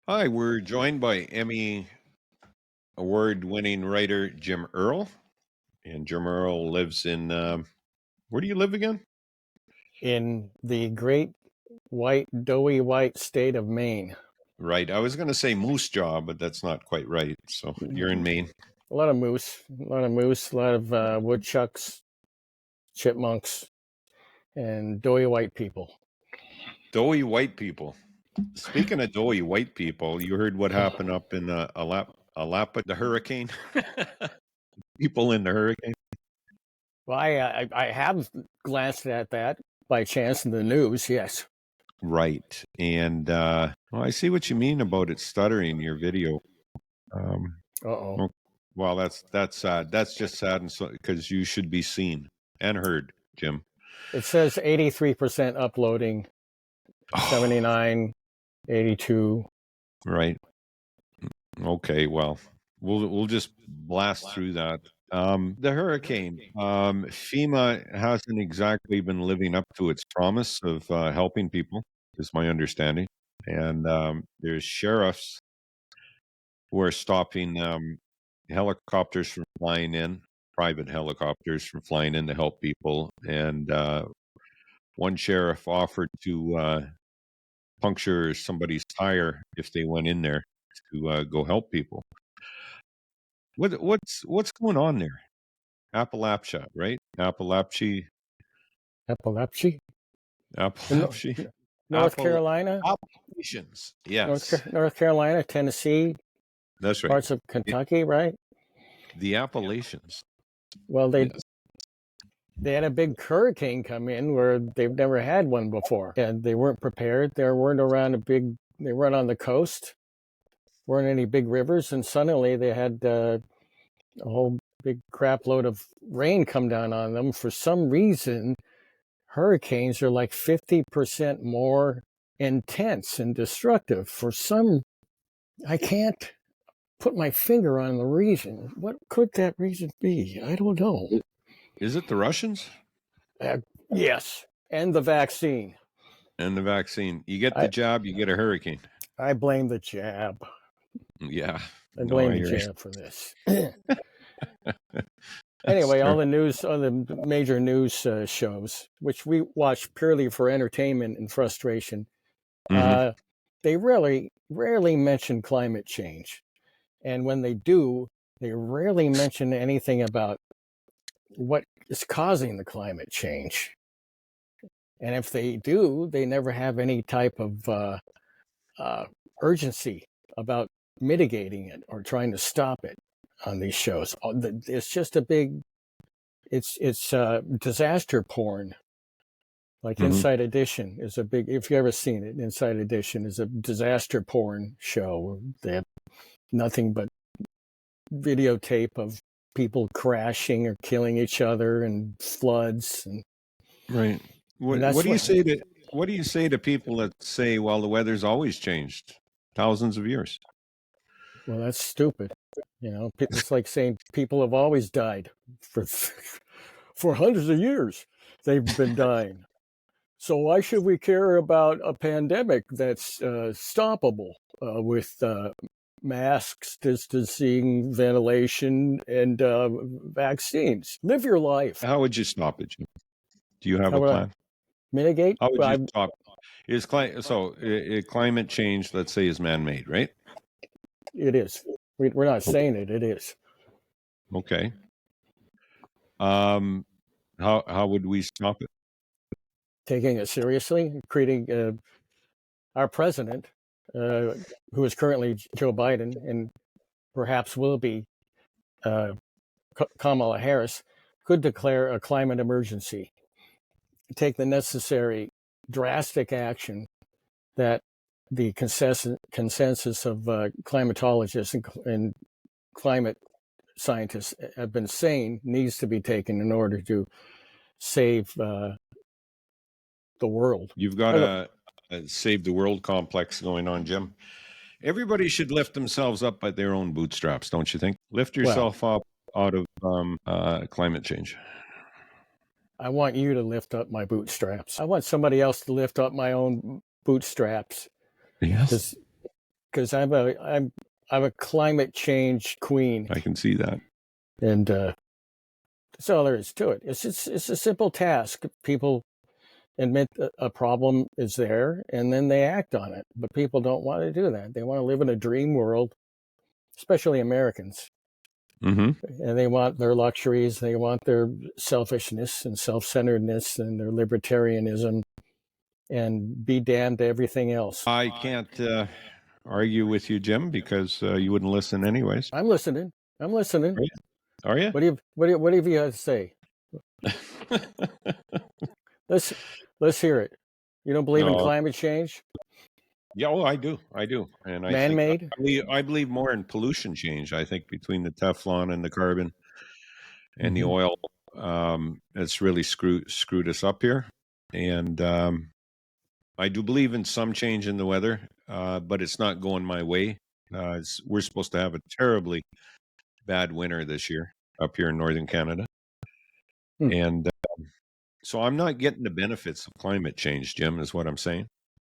Hi, we're joined by Emmy award-winning writer Jim Earl. And Jim Earl lives in, where do you live again? In the great doughy white state of Maine. Right. I was going to say Moose Jaw, but that's not quite right. So you're in Maine. A lot of moose, a lot of woodchucks, chipmunks, and doughy white people. Doughy white people. Speaking of doughy white people, you heard what happened up in Alapa, the hurricane? People in the hurricane? Well, I have glanced at that by chance in the news, yes. Right. And well, I see what you mean about it stuttering your video. Uh-oh. Well, that's sad. That's just sad, and so because you should be seen and heard, Jim. It says 83% uploading, 79, 82. Right. Okay. Well, we'll just blast through that. The hurricane. FEMA hasn't exactly been living up to its promise of helping people, is my understanding. And there's sheriffs who are stopping helicopters from flying in, private helicopters from flying in to help people. And one sheriff offered to puncture somebody's tire if they went in there to go help people. What's going on there? Appalachia, right? Appalachia? Appalachia, North Carolina? Appalachians. Yes, North Carolina, Tennessee, that's right. parts of Kentucky, right? The Appalachians. Well, Yes. they had a big hurricane come in where they've never had one before, and they weren't prepared. They weren't on the coast, weren't any big rivers, and suddenly they had a whole big crap load of rain come down on them. For some reason, hurricanes are like 50% more intense and destructive. I can't put my finger on the reason. What could that reason be? I don't know. Is it the Russians? Yes, and the vaccine. And the vaccine. You get the jab, you get a hurricane. I blame the jab. Yeah. I blame the jab for this. Anyway, all the major news shows, which we watch purely for entertainment and frustration, they rarely mention climate change. And when they do, they rarely mention anything about what is causing the climate change. And if they do, they never have any type of urgency about mitigating it or trying to stop it on these shows. It's just it's disaster porn. Like Inside Edition is a big, if you've ever seen it, Inside Edition is a disaster porn show. They have nothing but videotape of people crashing or killing each other and floods. Right. What do you say to people that say, well, the weather's always changed thousands of years? Well, that's stupid. You know, it's like saying people have always died for hundreds of years. They've been dying. So why should we care about a pandemic that's stoppable with masks, distancing, ventilation, and vaccines? Live your life. How would you stop it, Jim? Do you have a plan? Mitigate? How would you stop? Climate change, let's say, is man-made, right? It is. We're not saying it. It is. Okay. How would we stop it? Taking it seriously, creating our president, who is currently Joe Biden and perhaps will be Kamala Harris, could declare a climate emergency, take the necessary drastic action that the consensus of climatologists and climate scientists have been saying needs to be taken in order to save the world. You've got a save the world complex going on, Jim. Everybody should lift themselves up by their own bootstraps, don't you think? Lift yourself up out of climate change. I want you to lift up my bootstraps. I want somebody else to lift up my own bootstraps. Yes. because I'm a climate change queen, I can see that. and that's all there is to it. It's a simple task. People admit that a problem is there, and then they act on it. But people don't want to do that. They want to live in a dream world, especially Americans. Mm-hmm. And they want their luxuries, they want their selfishness and self-centeredness and their libertarianism, and be damned to everything else. I can't argue with you, Jim, because you wouldn't listen anyways. I'm listening. Are you? What have you got to say? Let's hear it. You don't believe in climate change? Yeah, well, I do, and Man-made? I believe more in pollution change. I think between the Teflon and the carbon and the oil, it's really screwed us up here. And I do believe in some change in the weather, but it's not going my way. We're supposed to have a terribly bad winter this year up here in northern Canada, and so I'm not getting the benefits of climate change, Jim, is what I'm saying.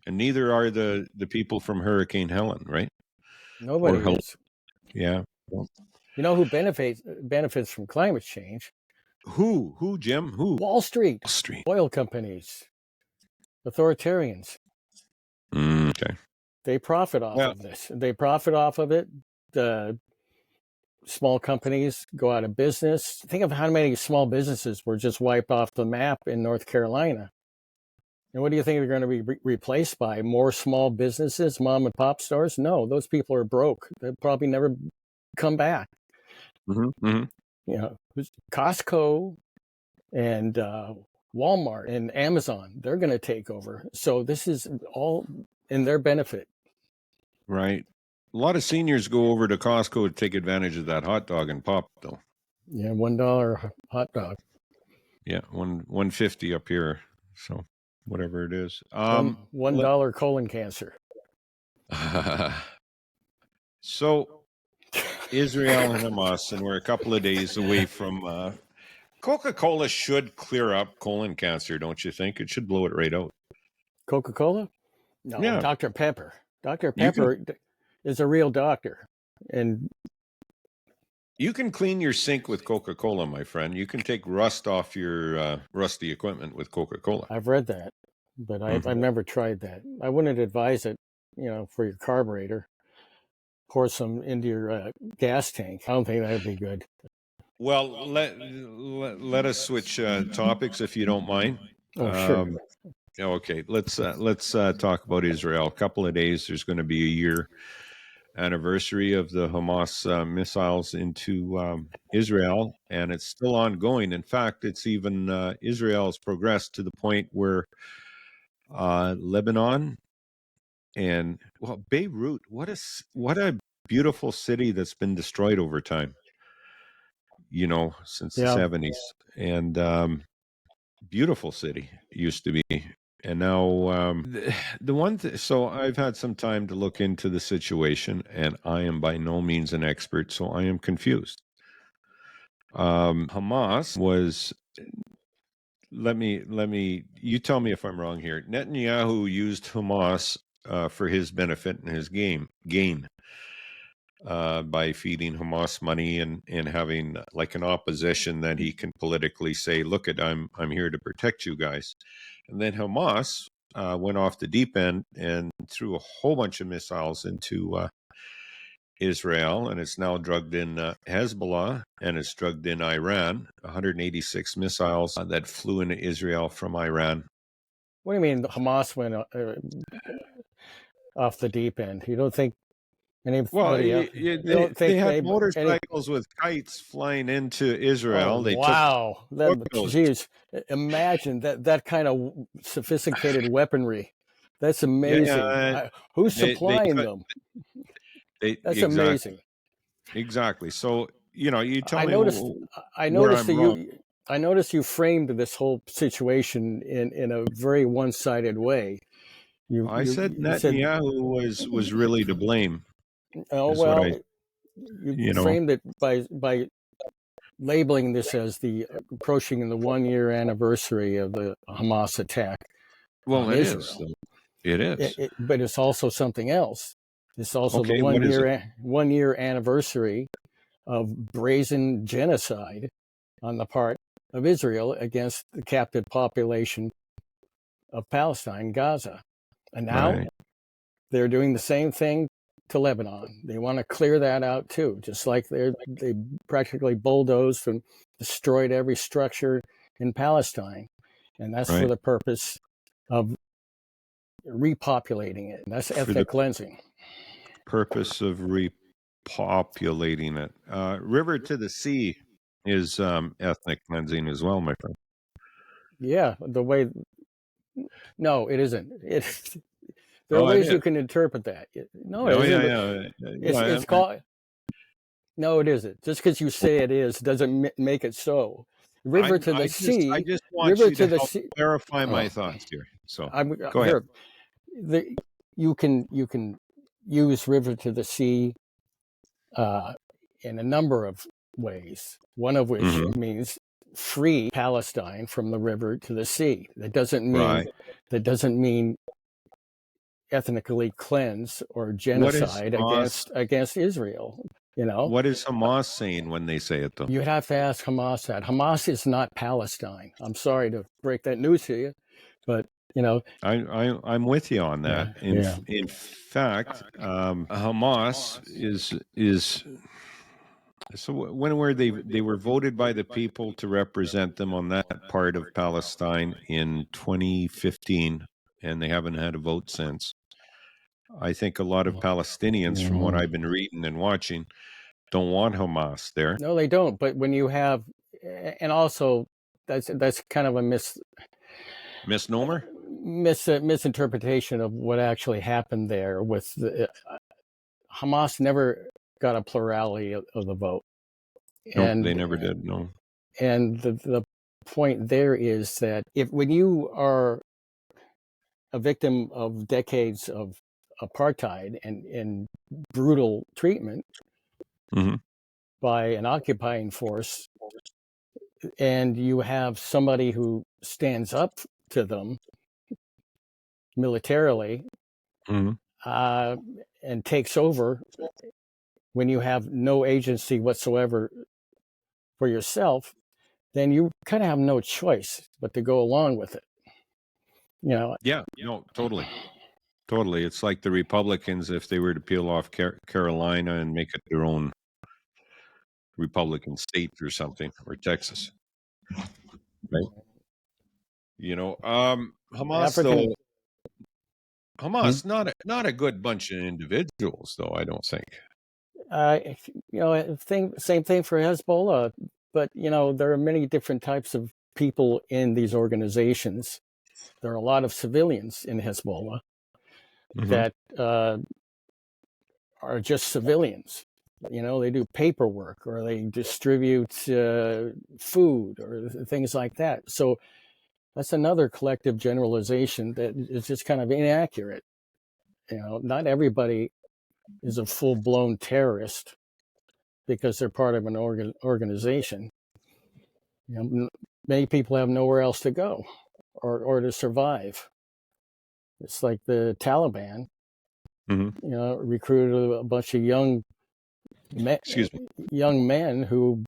And neither are the people from Hurricane Helen, right? Nobody is. Yeah. Well, you know who benefits from climate change? Who, Jim? Who? Wall Street. Wall Street. Oil companies. Authoritarians. Okay. They profit off of this. They profit off of it. The small companies go out of business. Think of how many small businesses were just wiped off the map in North Carolina. And what do you think they're going to be replaced by? More small businesses, mom and pop stores? No, those people are broke. They'll probably never come back. You know, Costco and Walmart and Amazon, they're going to take over. So this is all in their benefit. Right. A lot of seniors go over to Costco to take advantage of that hot dog and pop, though. Yeah, $1 hot dog. Yeah, $1.50 up here. So whatever it is. $1 colon cancer. So Israel and Hamas, and we're a couple of days away from Coca-Cola should clear up colon cancer, don't you think? It should blow it right out. Coca-Cola? No, Yeah. Dr. Pepper. Dr. Pepper is a real doctor. And you can clean your sink with Coca-Cola, my friend. You can take rust off your rusty equipment with Coca-Cola. I've read that, but I've never tried that. I wouldn't advise it, for your carburetor. Pour some into your gas tank. I don't think that'd be good. Well, let us switch topics if you don't mind. Oh, sure. Okay, let's talk about Israel. A couple of days, there's going to be a year anniversary of the Hamas missiles into Israel, and it's still ongoing. In fact, it's even Israel's progressed to the point where Lebanon and Beirut. What a beautiful city that's been destroyed over time. Since the 70s, and beautiful city used to be. And now the one so I've had some time to look into the situation, and I am by no means an expert, so I am confused. Hamas was, let me you tell me if I'm wrong here. Netanyahu used Hamas for his benefit and his gain by feeding Hamas money and having like an opposition that he can politically say, look, I'm here to protect you guys. And then Hamas went off the deep end and threw a whole bunch of missiles into Israel, and it's now drugged in Hezbollah, and it's drugged in Iran. 186 missiles that flew into Israel from Iran. What do you mean Hamas went off the deep end? You don't think anybody else? They had motorcycles with kites flying into Israel. Oh, wow. Geez, imagine that kind of sophisticated weaponry. That's amazing. Who's supplying them? That's amazing. Exactly. So, you tell me. I noticed that I noticed you framed this whole situation in a very one-sided way. I said Netanyahu was really to blame. Oh, well, you framed it by labeling this as approaching the 1-year anniversary of the Hamas attack. Well, it is. It is. But it's also something else. It's also the Okay, what is it? 1 year anniversary of brazen genocide on the part of Israel against the captive population of Palestine, Gaza. And now Right, they're doing the same thing to Lebanon. They want to clear that out too, just like they practically bulldozed and destroyed every structure in Palestine. And that's for right. the purpose of repopulating it. That's For the ethnic cleansing. purpose of repopulating it. River to the sea is ethnic cleansing as well, my friend. Yeah, the way. No, it isn't. There are Oh, it ways is. you can interpret that. No, it Oh, yeah, isn't. yeah, yeah. It's called. No, it isn't. Just because you say it is doesn't make it so. River to the I sea. just want River you to to the help sea. clarify my Oh, thoughts here. So I'm go ahead. here. You can use river to the sea uh, in a number of ways. One of which Hmm. means free Palestine from the river to the sea. Right. That doesn't mean ethnically cleanse or What is genocide Hamas? against Israel. You know, What is Hamas saying when they say it, though? you'd have to ask Hamas that. Hamas is not Palestine. I'm sorry to break that news to you, but you know, I'm with you on that. yeah, yeah. In fact, Hamas is so when were they were voted by the people to represent them on that part of Palestine in 2015, and they haven't had a vote since. I think a lot of Palestinians, from what Mhm. I've been reading and watching, don't want Hamas there. No, they don't. But when you have, and also that's kind of a Misnomer? misinterpretation of what actually happened there. With Hamas never got a plurality of the vote, Nope, they and never did. No. the point there is that if when you are a victim of decades of apartheid and brutal treatment Hmm. by an occupying force, and you have somebody who stands up to them militarily Hmm. uh, and takes over when you have no agency whatsoever for yourself, then you kind of have no choice but to go along with it. You know, Yeah. No. Totally. Totally. It's like the Republicans if they were to peel off Carolina and make it their own Republican state or something, or Texas, right? Hamas African, though, Hamas not a good bunch of individuals though. I don't think. uh, same thing for Hezbollah, but there are many different types of people in these organizations. There are a lot of civilians in Hezbollah Hmm. that are just civilians. They do paperwork or they distribute food or things like that. So that's another collective generalization that is just kind of inaccurate. Not everybody is a full blown terrorist because they're part of an organization. Many people have nowhere else to go or to survive. It's like the Taliban, Hmm. recruited a bunch of Excuse me. young men who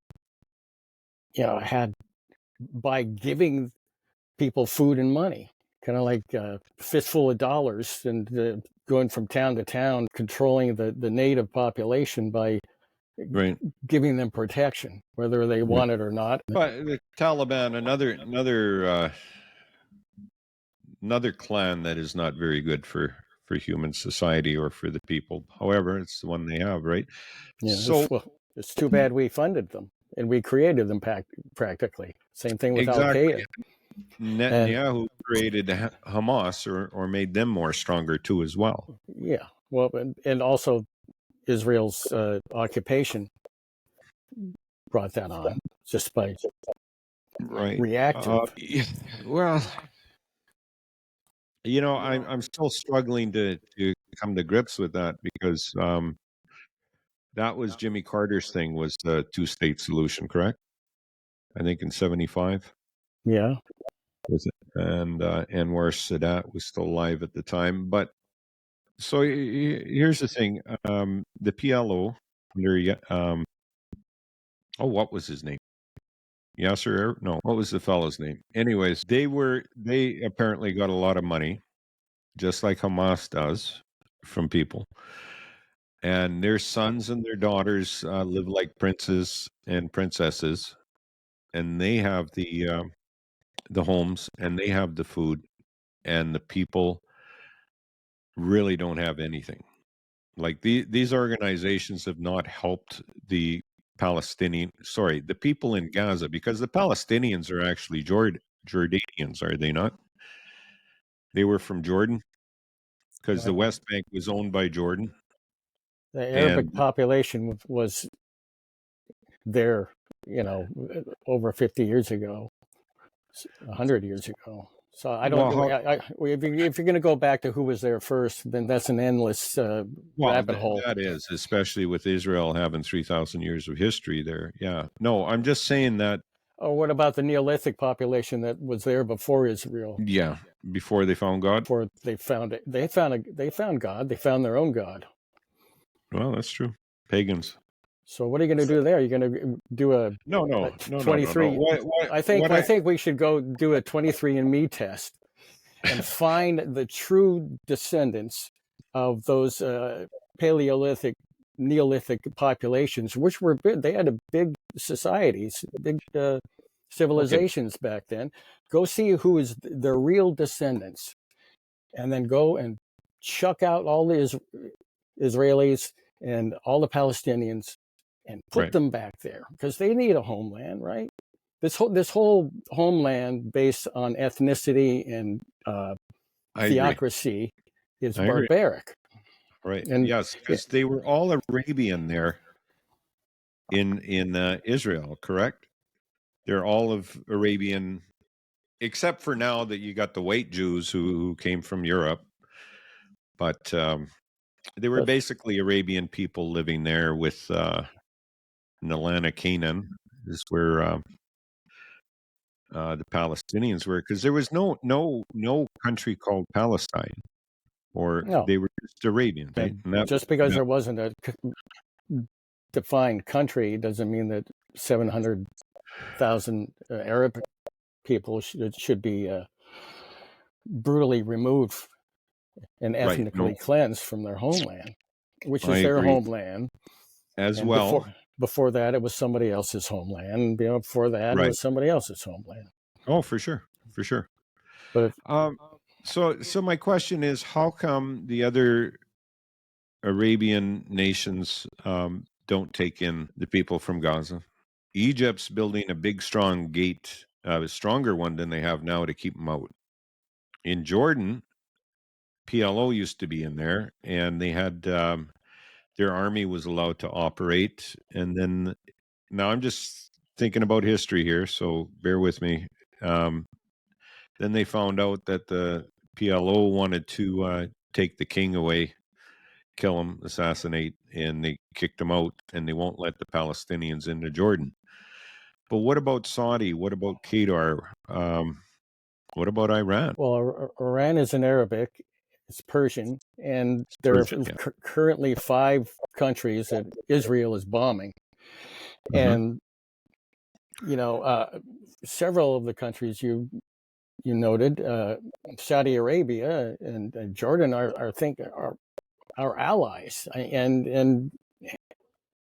had by giving people food and money, kind of like a fistful of dollars, and going from town to town, controlling the native population by Right. giving them protection, whether they Right. want it or not. But the Taliban, another clan that is not very good for human society or for the people. However, it's the one they have, right? So It's too bad we funded them and we created them practically. Same thing with Al exactly, Qaeda. And Netanyahu created Hamas or made them more stronger too as well. yeah, well, and also Israel's occupation brought that on just by Right. reactive. Yeah, well, I'm still struggling to come to grips with that because that was Jimmy Carter's thing was the two-state solution, correct? I think in 75 Yeah. was it? And Anwar Sadat was still alive at the time, but So here's the thing. The PLO, what was his name? Yasser? No, what was the fellow's name? Anyways, they apparently got a lot of money, just like Hamas does, from people. And their sons and their daughters live like princes and princesses, and they have the homes, and they have the food, and the people really don't have anything. Like these organizations have not helped the the people in Gaza, because the Palestinians are actually Jordanians, are they not? They were from Jordan, because the Right. West Bank was owned by Jordan, The Arabic and population was there, over 50 years ago, 100 years ago. So I don't. well, how, If you're going to go back to who was there first, then that's an endless well, rabbit hole. that is, especially with Israel having 3,000 years of history there. Yeah, no, I'm just saying that. Or what about the Neolithic population that was there before Israel? Yeah, before they found God. Before they found it, they found God. They found their own God. Well, that's true. Pagans. So what are you going to do there? You're going to do a No. 23. I think we should go do a 23andMe test and find the true descendants of those Paleolithic, Neolithic populations, which were big. They had big societies, big civilizations back then. Go see who is their real descendants, and then go and chuck out all the Israelis and all the Palestinians and put them back there, because they need a homeland, right? This whole homeland based on ethnicity and theocracy is barbaric. Right. And yes, because they were all Arabian there in Israel, correct? They're all of Arabian, except for now that you got the white Jews who came from Europe. But they were basically Arabian people living there with Nalana, Canaan, is where the Palestinians were, because there was no country called Palestine, or they were just Arabian, right? And just because there wasn't a defined country doesn't mean that 700,000 Arab people should be brutally removed and ethnically cleansed from their homeland, which is their homeland as well. Before that, it was somebody else's homeland. Before that, it was somebody else's homeland. Oh, for sure. But so my question is, how come the other Arabian nations don't take in the people from Gaza? Egypt's building a big, strong gate, a stronger one than they have now, to keep them out. In Jordan, PLO used to be in there, and they had their army was allowed to operate. And then now I'm just thinking about history here, so bear with me. Then they found out that the PLO wanted to take the king away, kill him, assassinate, and they kicked him out, and they won't let the Palestinians into Jordan. But what about Saudi? What about Qatar? What about Iran? Well, Iran is in Arabic, it's Persian, and there are currently 5 countries that Israel is bombing. And several of the countries you noted, Saudi Arabia and Jordan are our allies, and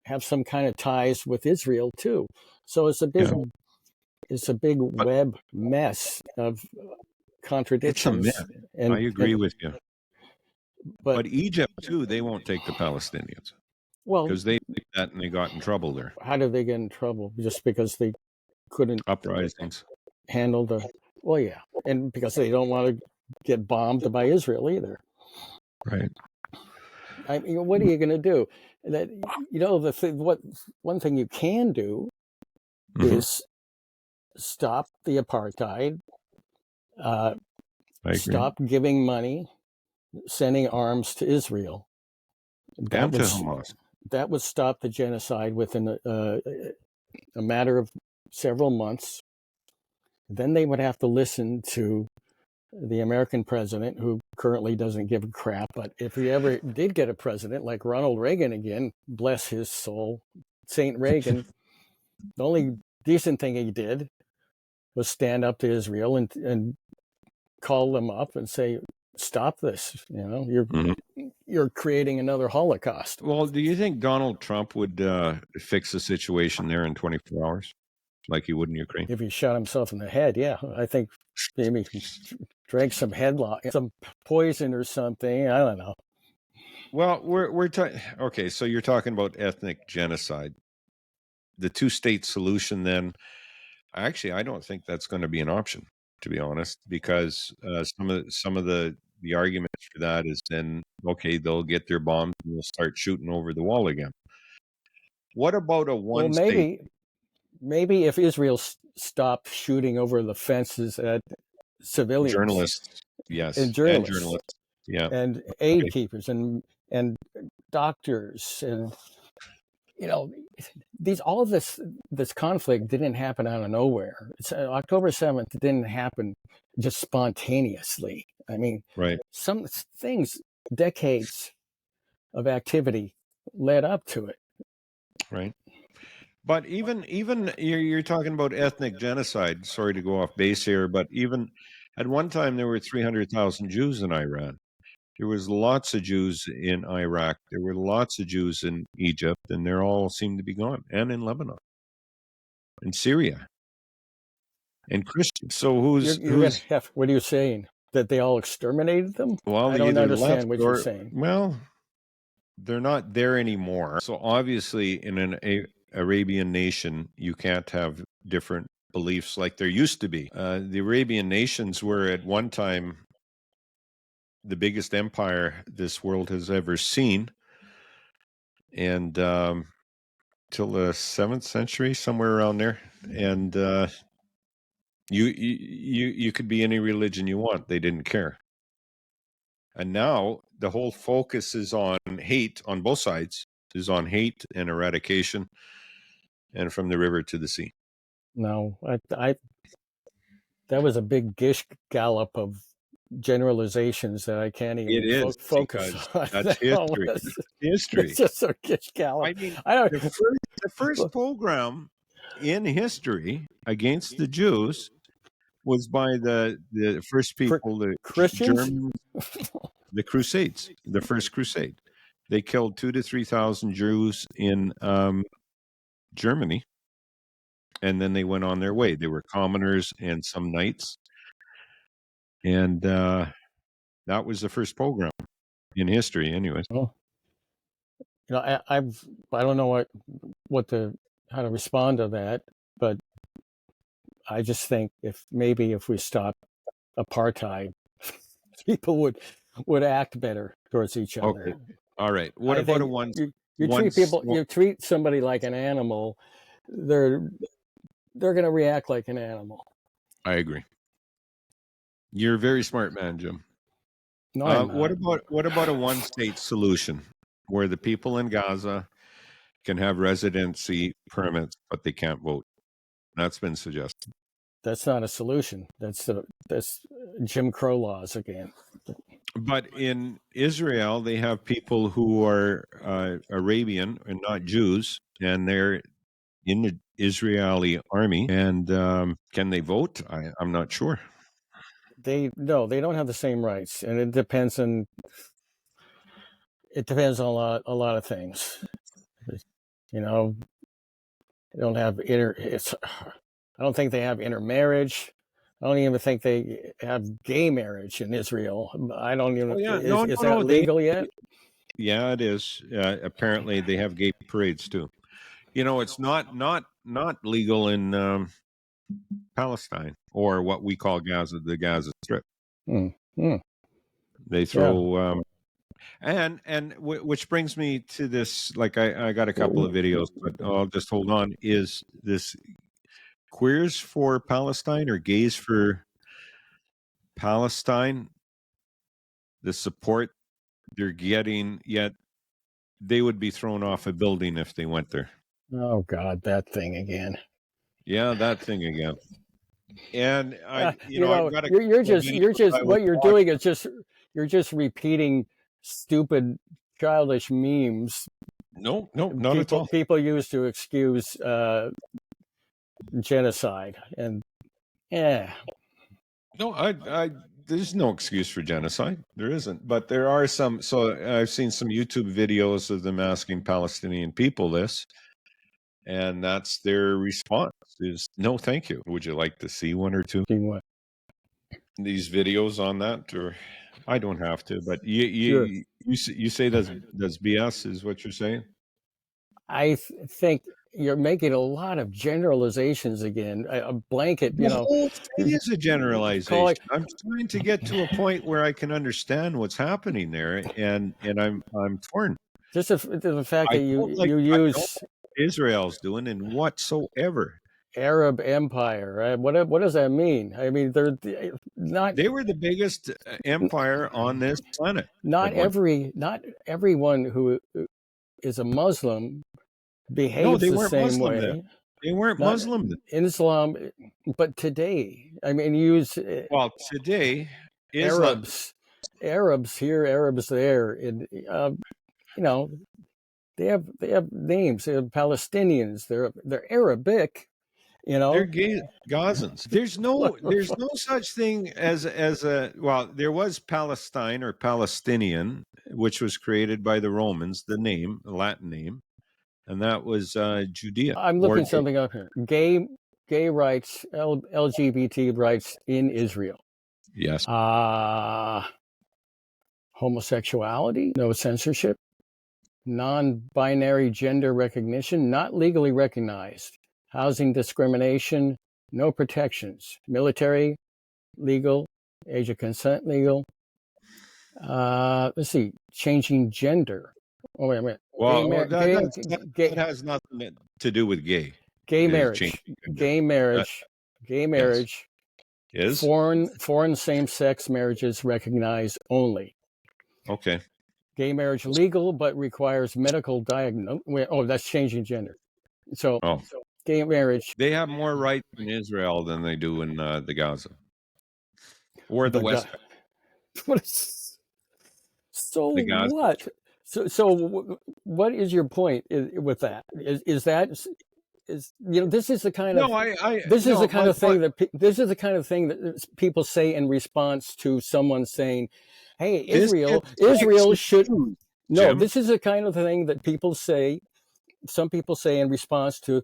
have some kind of ties with Israel too. So it's a big web mess of contradictions. It's a myth. I agree with you. But Egypt too, they won't take the Palestinians. Well, because they did that and they got in trouble there. How did they get in trouble? Just because they couldn't uprisings handle and because they don't want to get bombed by Israel either. Right. I mean, what are you going to do? That one thing you can do is stop the apartheid, stop giving money, sending arms to Israel. And to Hamas. That would stop the genocide within a matter of several months. Then they would have to listen to the American president, who currently doesn't give a crap, but if he ever did get a president like Ronald Reagan again, bless his soul, Saint Reagan, the only decent thing he did was stand up to Israel and call them up and say, stop this. You're creating another Holocaust. Well, do you think Donald Trump would fix the situation there in 24 hours like he would in Ukraine? If he shot himself in the head, yeah. I think maybe drank some some poison or something. I don't know. Well, we're talking. Okay, so you're talking about ethnic genocide, the two-state solution. Then, actually, I don't think that's going to be an option, to be honest, because some of the arguments for that is then okay, they'll get their bombs and they'll start shooting over the wall again. What about a one-state? Maybe if Israel stopped shooting over the fences at civilians, journalists, yes, and journalists, yeah, and aid keepers and doctors, and all of this conflict didn't happen out of nowhere. October 7th didn't happen just spontaneously. I mean, right. Some things, decades of activity led up to it. Right. But even you're talking about ethnic genocide. Sorry to go off base here, but even at one time there were 300,000 Jews in Iran. There was lots of Jews in Iraq. There were lots of Jews in Egypt, and they all seem to be gone. And in Lebanon, in Syria, and Christians. So who's what are you saying? That they all exterminated them? Well, I don't understand what you're saying. Well, they're not there anymore. So obviously, in an Arabian nation, you can't have different beliefs like there used to be. The Arabian nations were at one time the biggest empire this world has ever seen, and till the 7th century, somewhere around there. And you could be any religion you want; they didn't care. And now the whole focus is on hate on both sides, is on hate and eradication, and from the river to the sea. No, I that was a big gish gallop of generalizations that I can't even focus on. That's history. That's history. It's just a gish gallop. I mean, the first pogrom in history against the Jews was by the first people, the Christians, Germans, the Crusades, the first Crusade. They killed 2,000 to 3,000 Jews in Germany, and then they went on their way. They were commoners and some knights, and that was the first pogrom in history, anyways. Well, I don't know how to respond to that, but I just think if we stop apartheid, people would act better towards each other. Okay. All right. What about a one? You treat somebody like an animal, they're going to react like an animal. I agree. You're a very smart man, Jim. No, I'm not. What about a one-state solution where the people in Gaza can have residency permits, but they can't vote? That's been suggested. That's not a solution. That's Jim Crow laws again. But in Israel, they have people who are Arabian and not Jews, and they're in the Israeli army. And can they vote? I'm not sure. They don't have the same rights, and it depends on a lot of things. They don't have I don't think they have intermarriage. I don't even think they have gay marriage in Israel. I don't even. Is that legal yet? Yeah, it is. Apparently, they have gay parades too. It's not legal in Palestine, or what we call Gaza, the Gaza Strip. They throw, which brings me to this. Like I got a couple of videos, but I'll just hold on. Is this Queers for Palestine or Gays for Palestine? The support they're getting, yet they would be thrown off a building if they went there. Oh God, that thing again. Yeah, that thing again. And I, You I've know, got a you're couple of just videos I was what you're doing watching. is just you're just repeating stupid, childish memes No, no, not at all. people use to excuse genocide, and yeah, No, there's no excuse for genocide. There isn't. But there are some. So I've seen some YouTube videos of them asking Palestinian people this, and that's their response is no, thank you. Would you like to see one or two what? these videos on that? Or I don't have to, but Sure. you say that's BS is what you're saying? I think you're making a lot of generalizations again. A blanket, The whole thing is a calling. generalization. I'm trying to get to a point where I can understand what's happening there, and I'm torn. Just the fact I that don't like you I don't use like what Israel's doing and whatsoever. Arab Empire, right? What does that mean? I mean, they're not They were the biggest empire on this planet at one. not everyone who is a Muslim No, behaves they the weren't same Muslim then. way. They weren't Not Muslim then. Islam, but today, I mean, use Well, today, Islam. Arabs here, Arabs there, and you know, they have names. They're Palestinians. They're Arabic. You They're know, gay Gazans. There's no such thing as a well, there was Palestine or Palestinian, which was created by the Romans, the name, the Latin name, and that was Judea. I'm Or looking something up here. Gay rights, LGBT rights in Israel. yes, Homosexuality, no censorship, non-binary gender recognition, not legally recognized, housing discrimination, no protections, military, legal, age of consent, legal. Let's see, changing gender. Oh, wait a minute. well, that has nothing to do with gay. Gay Is changing marriage, gender. gay marriage, gay Yes, marriage. is Foreign same-sex marriages recognized only. okay. Gay marriage legal, but requires medical diagnosis. Oh, that's changing gender. So Oh, gay marriage, they have more rights in Israel than they do in the Gaza or the the West Bank. what is, so The Gaza what? Strip. So what is your point with that? Is that this is the kind of No, I this is no, the kind my of thing point. that this is the kind of thing that people say in response to someone saying, "Hey, This gets Israel should." confused, No, Jim. this is the kind of thing that people say. Some people say in response to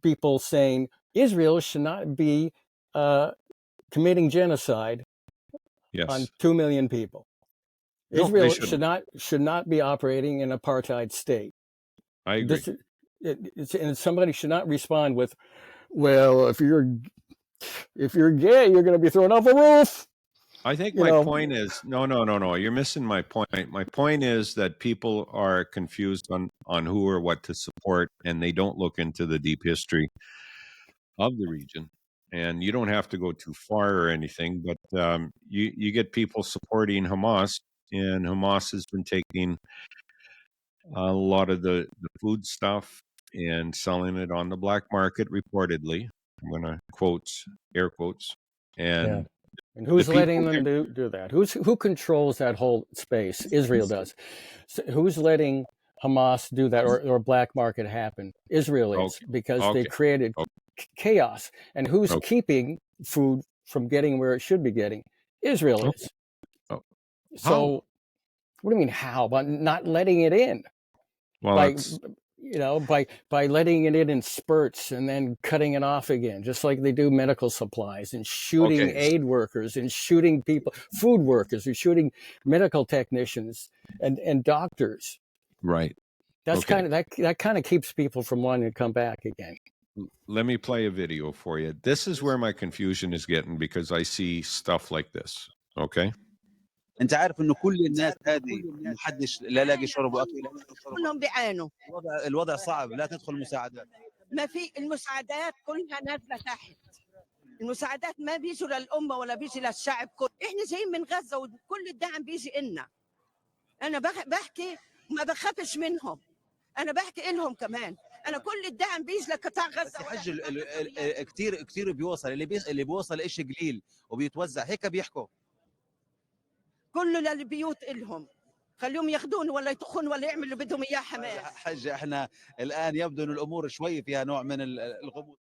people saying Israel should not be uh, committing genocide on Yes. 2 million people. No, they Israel shouldn't. should not be operating in an apartheid state. I agree. This and somebody should not respond with, "Well, if you're gay, you're going to be thrown off a roof." I think You my know, point is no. You're missing my point. My point is that people are confused on who or what to support, and they don't look into the deep history of the region. And you don't have to go too far or anything, but you get people supporting Hamas, and Hamas has been taking a lot of the food stuff and selling it on the black market reportedly. I'm going to quotes, air quotes, yeah. and And the who's people letting them do that? Who controls that whole space? Israel does. So who's letting Hamas do that or black market happen? Israel there. is, Okay, because they okay, created chaos. And who's okay, keeping food from getting where it should be getting? Israel okay. is. Oh, how? So what do you mean how? By not letting it in, Well, by that's by letting it in spurts and then cutting it off again, just like they do medical supplies, and shooting okay. aid workers and shooting people, food workers, and shooting medical technicians and doctors. Right. That's Okay. that kind of keeps people from wanting to come back again. Let me play a video for you. This is where my confusion is getting because I see stuff like this. Okay. انت عارف انه كل الناس هذه محدش لا لاقي شرب واكل كلهم بيعانوا. الوضع صعب لا تدخل مساعدات ما في المساعدات كلها نازله تحت. المساعدات ما بيجوا للامه ولا بيجي للشعب كله. احنا جايين من غزه وكل الدعم بيجي لنا. انا بحكي ما بخافش منهم. انا بحكي لهم كمان. انا كل الدعم بيجي لقطاع بس غزه يا ولا حج كتير كتير بيوصل اللي بيوصل إشي قليل وبيتوزع هيك بيحكوا. كله للبيوت إلهم، خليهم ياخذون ولا يطخون ولا يعملوا اللي بدهم اياه حماس. حج احنا الان يبدو ان الامور شوي فيها نوع من الغموض.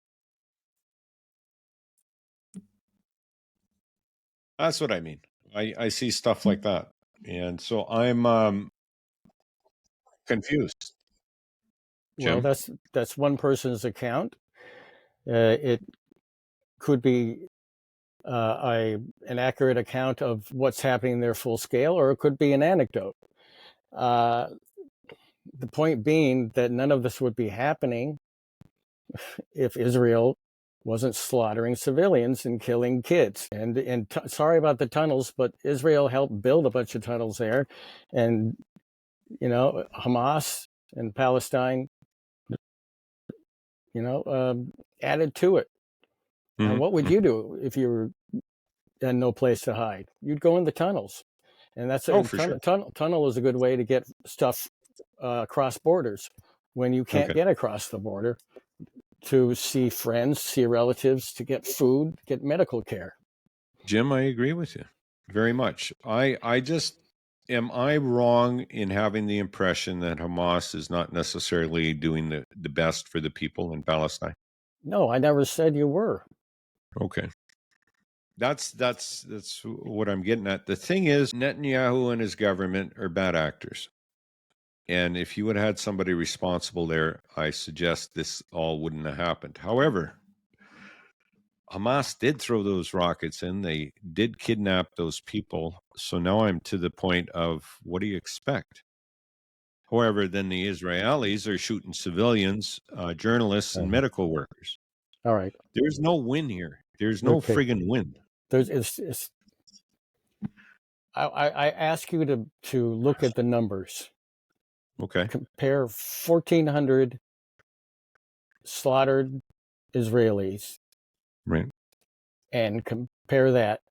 That's what I mean. I see stuff like that. And so I'm confused. Well, Jim? that's one person's account. It could be an accurate account of what's happening there full scale, or it could be an anecdote. The point being that none of this would be happening if Israel wasn't slaughtering civilians and killing kids. And sorry about the tunnels, but Israel helped build a bunch of tunnels there, and you know, Hamas and Palestine, you know, added to it. Now, what would you do if you were had no place to hide? You'd go in the tunnels, and that's a tunnel is a good way to get stuff across borders when you can't get across the border, to see friends, see relatives, to get food, get medical care. Jim, I agree with you very much. I just, am I wrong in having the impression that Hamas is not necessarily doing the best for the people in Palestine? No, I never said you were. Okay. That's what I'm getting at. The thing is, Netanyahu and his government are bad actors. And if you would have had somebody responsible there, I suggest this all wouldn't have happened. However, Hamas did throw those rockets in. They did kidnap those people. So now I'm to the point of, what do you expect? However, then the Israelis are shooting civilians, journalists, and medical workers. All right. There's no win here. There's no friggin' win. I ask you to look at the numbers. Okay. Compare 1,400 slaughtered Israelis. Right. And compare that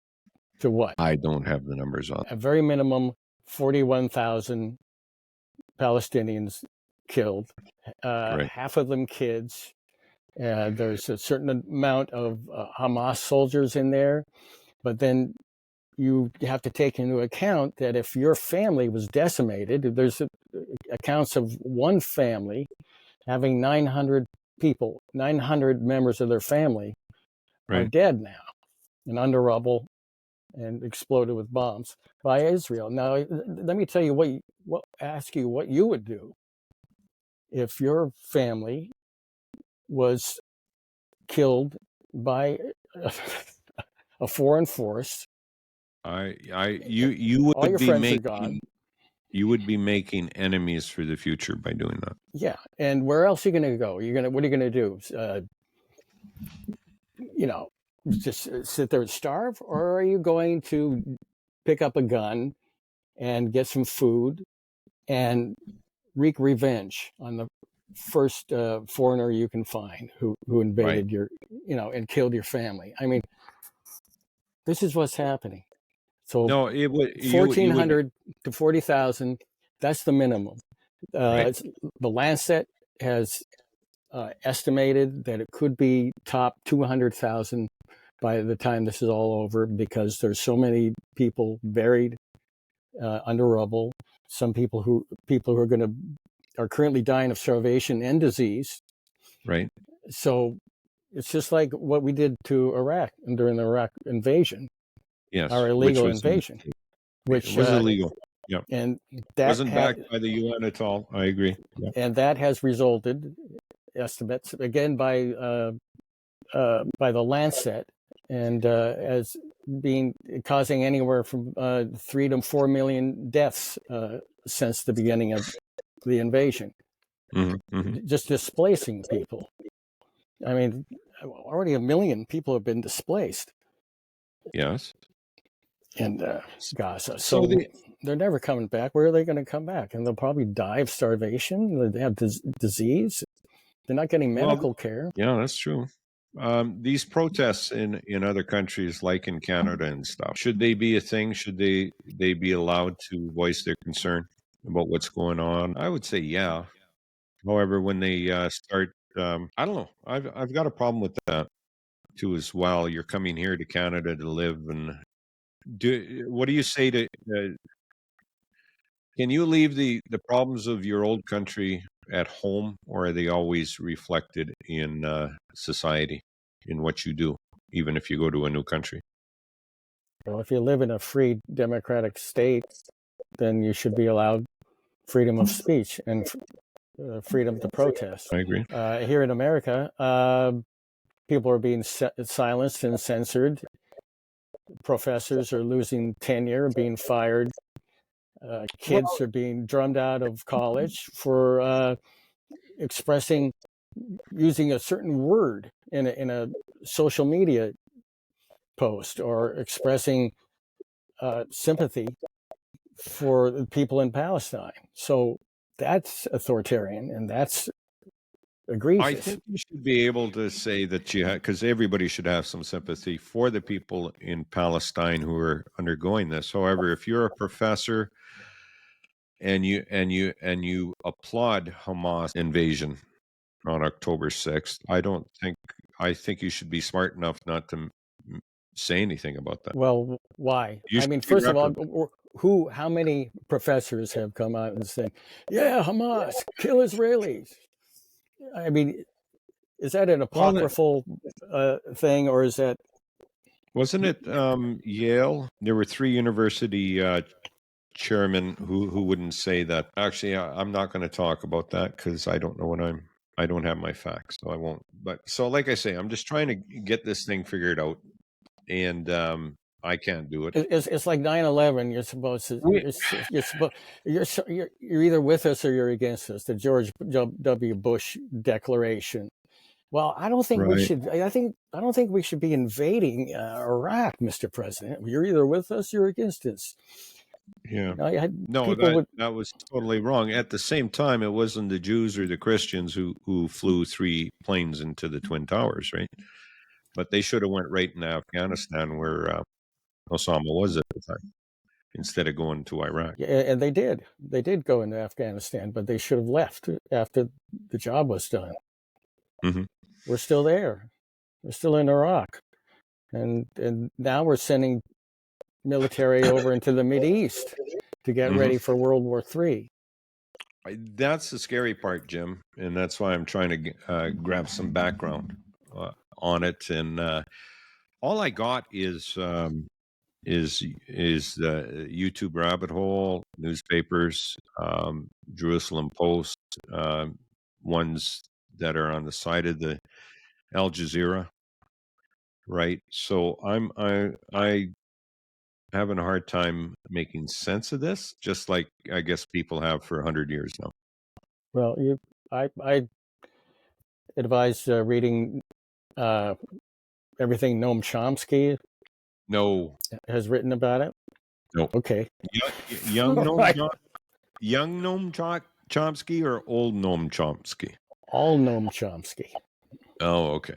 to what? I don't have the numbers on. At very minimum, 41,000 Palestinians killed, half of them kids. There's a certain amount of Hamas soldiers in there, but then you have to take into account that if your family was decimated, there's accounts of one family having 900 people, 900 members of their family are dead now and under rubble and exploded with bombs by Israel. Now, let me tell you ask you what you would do if your family was killed by a foreign force. You would all your be friends making, are gone. You would be making enemies for the future by doing that. Yeah, and where else are you going to go? What are you going to do? You know, just sit there and starve, or are you going to pick up a gun and get some food and wreak revenge on the first foreigner you can find who invaded your, and killed your family? I mean, this is what's happening. So no, it would 1,400 to 40,000. That's the minimum. The Lancet has estimated that it could be top 200,000 by the time this is all over, because there's so many people buried under rubble. Some people who are currently dying of starvation and disease. Right. So it's just like what we did to Iraq during the Iraq invasion. Yes, our illegal invasion, which was illegal. Yeah, and that wasn't backed by the UN at all. I agree. Yeah. And that has resulted, estimates again by the Lancet, and as causing anywhere from 3 to 4 million deaths since the beginning of the invasion. Just displacing people. I mean, already 1 million people have been displaced. Yes. In Gaza. So they're never coming back. Where are they going to come back? And they'll probably die of starvation. They have disease. They're not getting medical care. Yeah, that's true. These protests in other countries, like in Canada and stuff, should they be a thing? Should they be allowed to voice their concern about what's going on? I would say, yeah. However, when they start, I don't know. I've got a problem with that too as well. You're coming here to Canada to live, and what do you say to? Can you leave the problems of your old country at home, or are they always reflected in society, in what you do, even if you go to a new country? Well, if you live in a free democratic state, then you should be allowed freedom of speech and freedom to protest. I agree. Here in America, people are being silenced and censored. Professors are losing tenure, being fired. Kids are being drummed out of college for using a certain word in a social media post, or expressing sympathy for the people in Palestine. So that's authoritarian, and that's egregious. I think you should be able to say that you have, because everybody should have some sympathy for the people in Palestine who are undergoing this. However, if you're a professor and you applaud Hamas invasion on October 6th, I think you should be smart enough not to say anything about that. Well, why? I mean, first of all, how many professors have come out and said, "Yeah, Hamas, kill Israelis"? I mean, is that an apocryphal thing, or is that? Wasn't it Yale? There were 3 university chairmen who wouldn't say that. Actually, I'm not going to talk about that because I don't know I don't have my facts, so I won't. But so, like I say, I'm just trying to get this thing figured out, and I can't do it. It's like 9/11. You're supposed to. You're either with us or you're against us. The George W. Bush declaration. Well, I don't think we should. I don't think we should be invading Iraq, Mr. President. You're either with us or you're against us. Yeah. That was totally wrong. At the same time, it wasn't the Jews or the Christians who flew 3 planes into the Twin Towers, right? But they should have went right into Afghanistan, where Osama was at the time, instead of going to Iraq. Yeah, and they did. They did go into Afghanistan, but they should have left after the job was done. Mm-hmm. We're still there. We're still in Iraq, and now we're sending military over into the Mideast to get ready for World War III. That's the scary part, Jim, and that's why I'm trying to grab some background on it. And all I got is the YouTube rabbit hole, newspapers, Jerusalem Post, ones that are on the side of the Al Jazeera, right? So I having a hard time making sense of this, just like I guess people have for 100 years now. Well, I advise reading everything Noam Chomsky has written about it. No. Okay. Young Noam Chomsky or old Noam Chomsky? All Noam Chomsky. Oh, okay.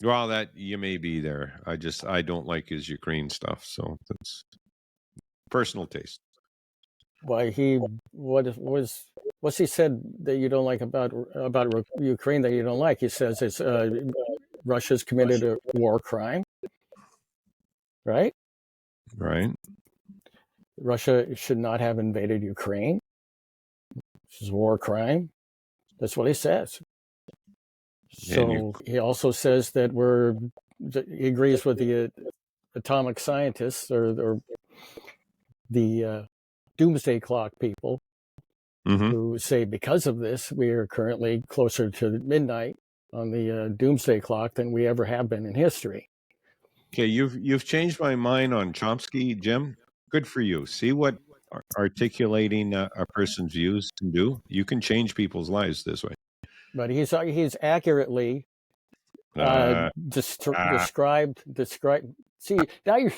Well, that you may be there. I don't like his Ukraine stuff, so that's personal taste. Why what's he said that you don't like about Ukraine that you don't like? He says it's Russia's committed a war crime, right? Right. Russia should not have invaded Ukraine. This is a war crime. That's what he says. So he also says that he agrees with the atomic scientists or the doomsday clock people who say because of this, we are currently closer to midnight on the doomsday clock than we ever have been in history. Okay, you've changed my mind on Chomsky, Jim. Good for you. See what articulating a person's views can do? You can change people's lives this way. But he's accurately described. See, now you're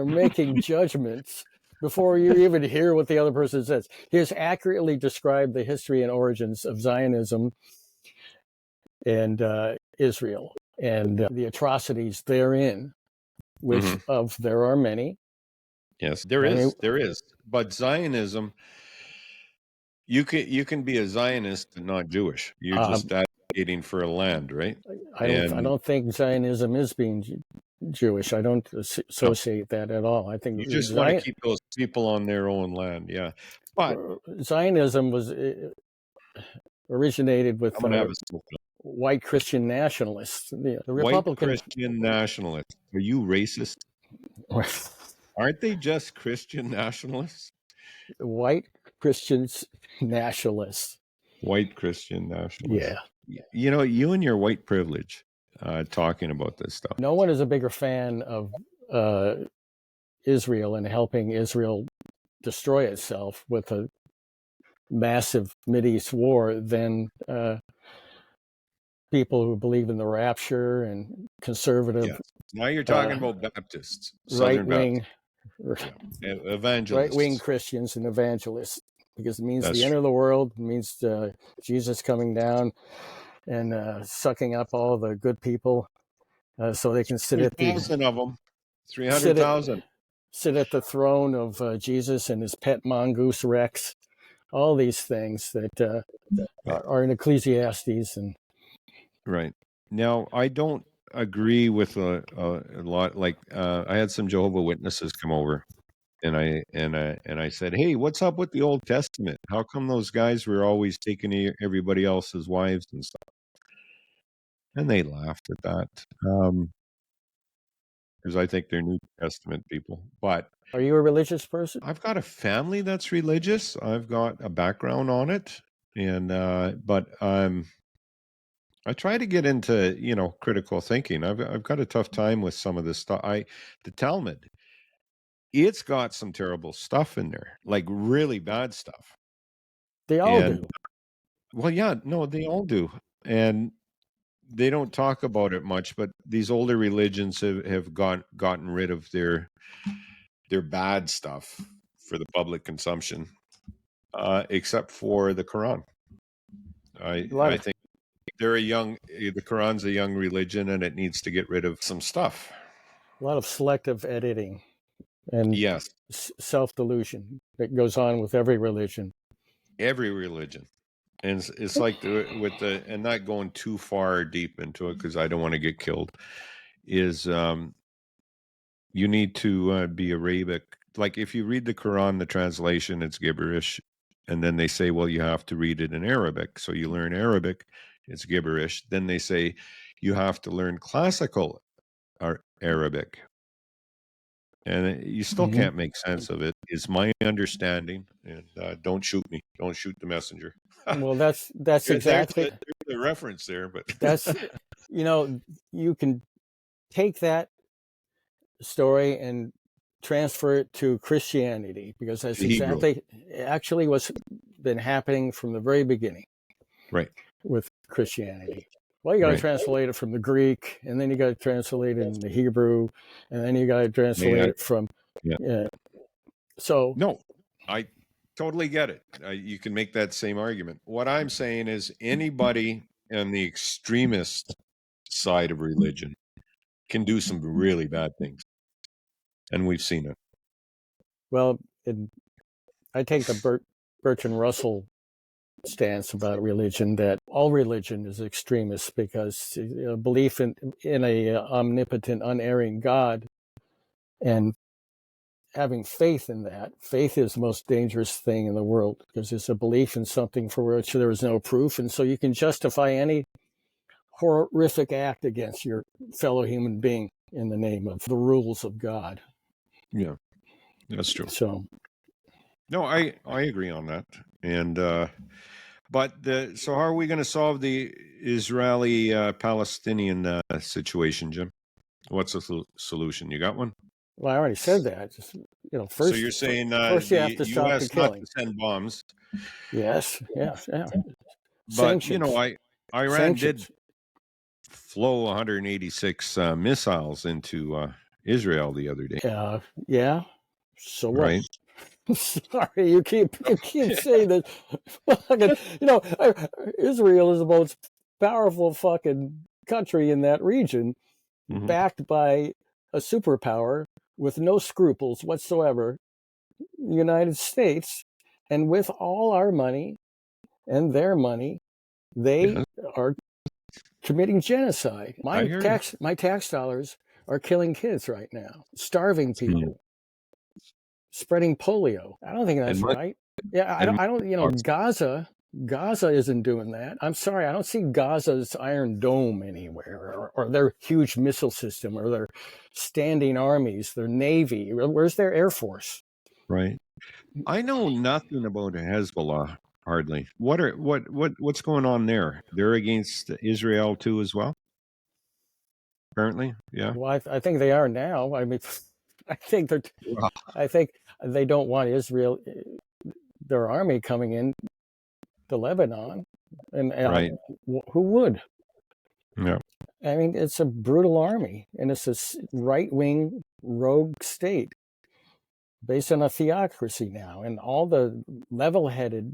making judgments before you even hear what the other person says. He has accurately described the history and origins of Zionism and Israel and the atrocities therein, which there are many. Yes, there is. But Zionism, You can be a Zionist and not Jewish. You're just advocating for a land, right? I don't think Zionism is being Jewish. I don't associate that at all. I think You just want to keep those people on their own land, yeah. But Zionism was originated with I'm gonna have a smoke. white Christian nationalists. The White Republican Christian nationalists. Are you racist? Aren't they just Christian nationalists? White Christians nationalists. White Christian nationalists. Yeah. You know, you and your white privilege talking about this stuff. No one is a bigger fan of Israel and helping Israel destroy itself with a massive Mideast war than people who believe in the rapture and conservative. Yes. Now you're talking about Baptists, right wing, evangelists, right wing Christians and evangelists, because it means That's the end of the world. It means Jesus coming down and sucking up all the good people, so they can sit at the 300,000 of them, 300,000. Sit at the throne of Jesus and his pet mongoose Rex. All these things that are in Ecclesiastes and right. Now, I don't agree with a lot. Like I had some Jehovah's Witnesses come over, and I said, "Hey, what's up with the Old Testament? How come those guys were always taking everybody else's wives and stuff?" And they laughed at that because I think they're New Testament people. But are you a religious person? I've got a family that's religious. I've got a background on it, and but I try to get into, critical thinking. I've got a tough time with some of this stuff. The Talmud, it's got some terrible stuff in there, like really bad stuff. They all do. Well, yeah, no, they all do, and they don't talk about it much. But these older religions have gotten rid of their bad stuff for the public consumption, except for the Quran. I think. The Quran's a young religion, and it needs to get rid of some stuff. A lot of selective editing and yes, self-delusion that goes on with every religion. Every religion, and it's like and not going too far deep into it because I don't want to get killed. Is you need to be Arabic. Like if you read the Quran, the translation it's gibberish, and then they say, well, you have to read it in Arabic, so you learn Arabic. It's gibberish. Then they say you have to learn classical Arabic. And you still can't make sense of it, is my understanding. And don't shoot me. Don't shoot the messenger. Well, that's exactly the reference there. But that's, you can take that story and transfer it to Christianity, because that's exactly actually what's been happening from the very beginning. Right. With Christianity. Well, you got to translate it from the Greek, and then you got to translate it into Hebrew, and then you got to translate it from. So no, I totally get it. You can make that same argument. What I'm saying is anybody on the extremist side of religion can do some really bad things, and we've seen it. Well, I take the Bertrand Russell stance about religion, that all religion is extremist, because belief in a omnipotent, unerring God and having faith in that. Faith is the most dangerous thing in the world, because it's a belief in something for which there is no proof, and so you can justify any horrific act against your fellow human being in the name of the rules of God. Yeah, that's true. So, no, I agree on that, and but so how are we going to solve the Israeli-Palestinian situation, Jim? What's the solution? You got one? Well, I already said that. Just, first. So you're saying first you have to stop the killing. Not to send bombs. Yes, yeah. But Sanctions. Iran did flow 186 missiles into Israel the other day. Yeah. So what? Right. Sorry, you keep saying that. Israel is the most powerful fucking country in that region, backed by a superpower with no scruples whatsoever, the United States, And with all our money and their money, they Yes, are committing genocide. I hear you. My tax dollars are killing kids right now, starving people, spreading polio. I don't think And that's money, right. Yeah, and I don't, you know, Gaza isn't doing that. I'm sorry, I don't see Gaza's Iron Dome anywhere, or their huge missile system, or their standing armies, their navy. Where's their air force? right. I know nothing about Hezbollah hardly. What's going on there? They're against Israel too, as well. Apparently, yeah. Well, I think they are now. I mean, I think they're. Wow. I think they don't want Israel, their army coming in to Lebanon, and Right. who would? Yeah. I mean, it's a brutal army, and it's a right-wing rogue state based on a theocracy now, and all the level-headed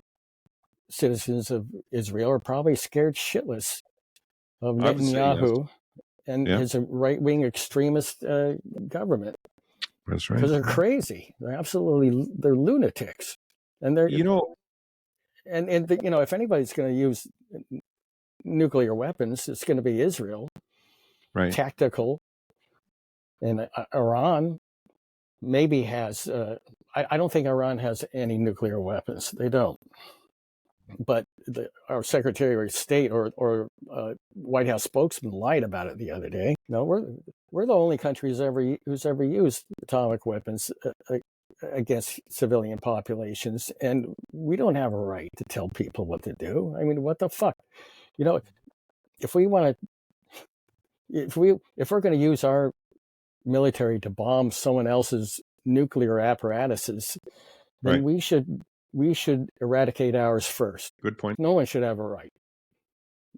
citizens of Israel are probably scared shitless of I would say yes. Netanyahu and Yeah. his right-wing extremist government, That's right. because they're crazy. They're lunatics, and they're You know, you know, if anybody's going to use nuclear weapons, it's going to be Israel, right. tactical, and Iran maybe has. I don't think Iran has any nuclear weapons. They don't. But our Secretary of State or White House spokesman lied about it the other day. No, we're the only country who's ever used atomic weapons against civilian populations, and we don't have a right to tell people what to do. I mean, what the fuck? You know, if we want to, if we're going to use our military to bomb someone else's nuclear apparatuses, then Right. we should eradicate ours first. Good point. No one should have a right.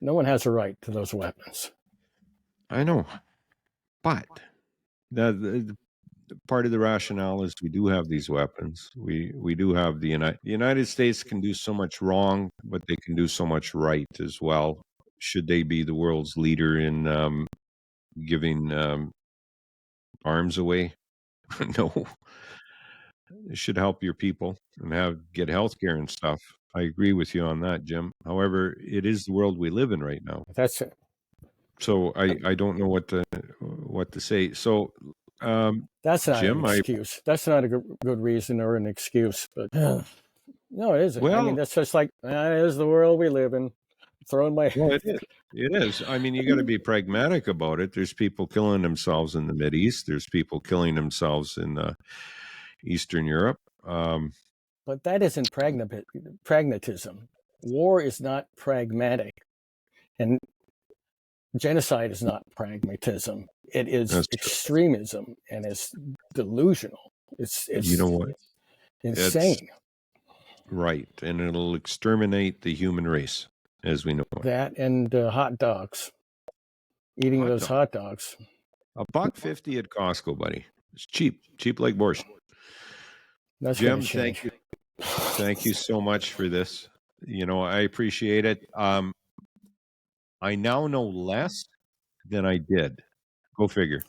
No one has a right to those weapons. I know, but the part of the rationale is we do have these weapons. We do have the United States can do so much wrong, but they can do so much right as well. Should they be the world's leader in giving arms away? No. It should help your people and get health care and stuff. I agree with you on that, Jim. However, it is the world we live in right now. That's it. So I don't know what to say. So That's not Jim, an excuse. That's not a good reason or an excuse. But no, it isn't. I mean, well, that's just like, that is the world we live in. Throwing my well, it is. It is. I mean, you got to be pragmatic about it. There's people killing themselves in the Mideast. There's people killing themselves in Eastern Europe. But that isn't pragmatism. War is not pragmatic, and genocide is not pragmatism. It is That's true. extremism, and it's delusional. It's You know what? insane. Right, and it'll exterminate the human race as we know it. That and hot dogs. Eating those hot dogs. $1.50 at Costco, buddy. It's cheap like borscht. That's Jim, thank you. Thank you so much for this. You know, I appreciate it. I now know less than I did. Go figure.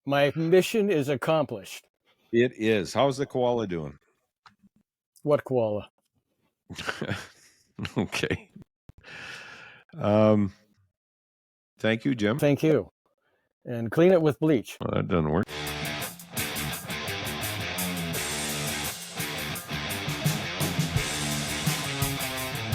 My mission is accomplished. It is. How's the koala doing? What koala? Okay. Thank you, Jim. Thank you. And clean it with bleach. Well, that doesn't work.